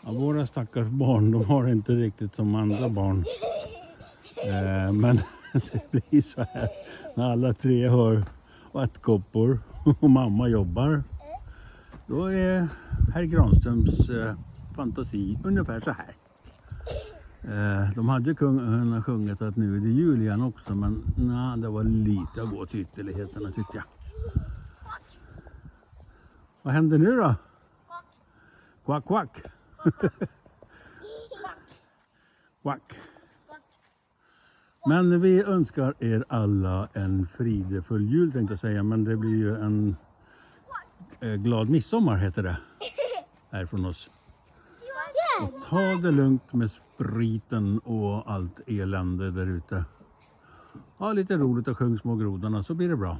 Ja, våra stackars barn, de har inte riktigt som andra barn. Men det blir så här när alla tre har vattkoppor och mamma jobbar. Då är herr Granströms fantasi ungefär så här. De hade ju kunnat sjungit att nu är det jul igen också, men nej, det var lite att gå till ytterligheterna tyckte jag. Vad händer nu då? Quack, quack. Quack. Men vi önskar er alla en fridefull jul tänkte jag säga, men det blir ju en glad midsommar heter det här från oss. Och ta det lugnt med spriten och allt elände där ute. Ha lite roligt och sjung små grodorna så blir det bra.